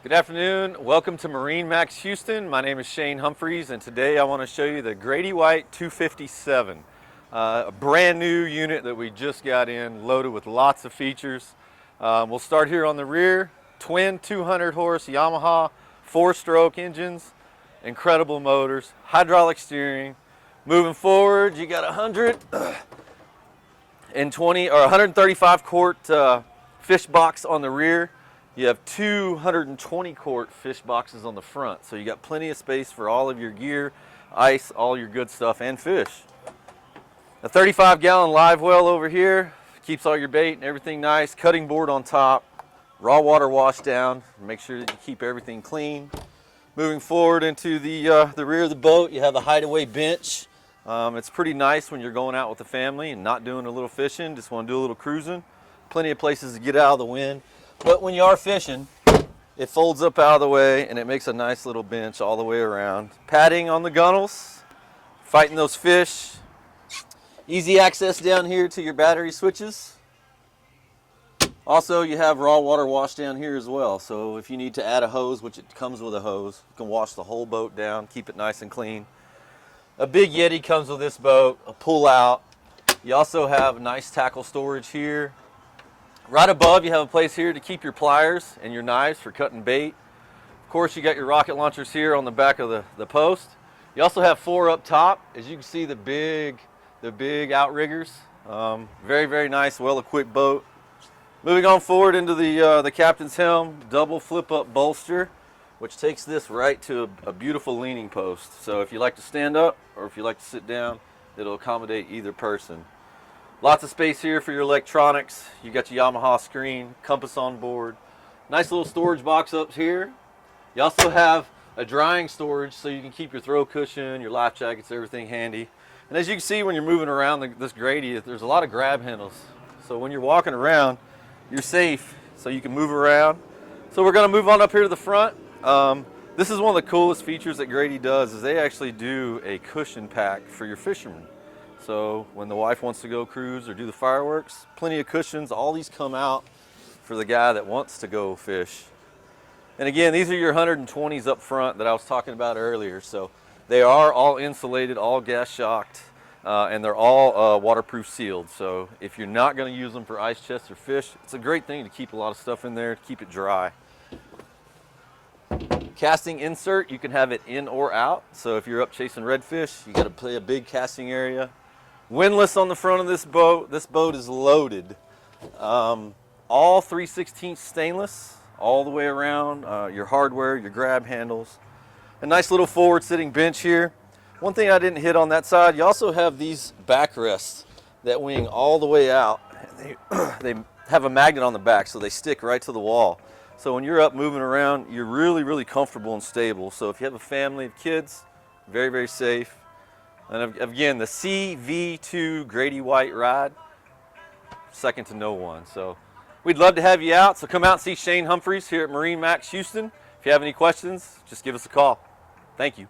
Good afternoon. Welcome to MarineMax Houston. My name is Shane Humphreys, and today I want to show you the Grady-White 257, a brand new unit that we just got in, loaded with lots of features. We'll start here on the rear. Twin 200 horse Yamaha 4-stroke engines, incredible motors, hydraulic steering. Moving forward, you got 120 or 135 quart fish box on the rear. You have 220 quart fish boxes on the front, so you got plenty of space for all of your gear, ice, all your good stuff, and fish. A 35-gallon live well over here keeps all your bait and everything nice. Cutting board on top, raw water wash down. Make sure that you keep everything clean. Moving forward into the rear of the boat, you have a Hideaway Bench. It's pretty nice when you're going out with the family and not doing a little fishing, just want to do a little cruising. Plenty of places to get out of the wind. But when you are fishing, it folds up out of the way and it makes a nice little bench all the way around. Padding on the gunnels, fighting those fish. Easy access down here to your battery switches. Also, you have raw water wash down here as well. So if you need to add a hose, which it comes with a hose, you can wash the whole boat down, keep it nice and clean. A big Yeti comes with this boat, a pull out. You also have nice tackle storage here. Right above, you have a place here to keep your pliers and your knives for cutting bait. Of course, you got your rocket launchers here on the back of the post. You also have 4 up top. As you can see, the big outriggers. Very, very nice, well-equipped boat. Moving on forward into the captain's helm, double flip-up bolster, which takes this right to a beautiful leaning post. So if you like to stand up or if you like to sit down, it'll accommodate either person. Lots of space here for your electronics. You got your Yamaha screen, compass on board. Nice little storage box up here. You also have a drying storage so you can keep your throw cushion, your life jackets, everything handy. And as you can see when you're moving around this Grady, there's a lot of grab handles. So when you're walking around, you're safe so you can move around. So we're gonna move on up here to the front. This is one of the coolest features that Grady does is they actually do a cushion pack for your Fisherman. So when the wife wants to go cruise or do the fireworks, plenty of cushions. All these come out for the guy that wants to go fish. And again, these are your 120s up front that I was talking about earlier. So they are all insulated, all gas shocked, and they're all waterproof sealed. So if you're not going to use them for ice chests or fish, it's a great thing to keep a lot of stuff in there to keep it dry. Casting insert, you can have it in or out. So if you're up chasing redfish, you got to play a big casting area. Windlass on the front of this boat. This boat is loaded. All 3/16 stainless all the way around. Your hardware, your grab handles. A nice little forward sitting bench here. One thing I didn't hit on that side, you also have these backrests that wing all the way out. They have a magnet on the back so they stick right to the wall. So when you're up moving around, you're really, really comfortable and stable. So if you have a family of kids, very, very safe. And again, the CV2 Grady-White ride, second to no one. So we'd love to have you out. So come out and see Shane Humphreys here at MarineMax Houston. If you have any questions, just give us a call. Thank you.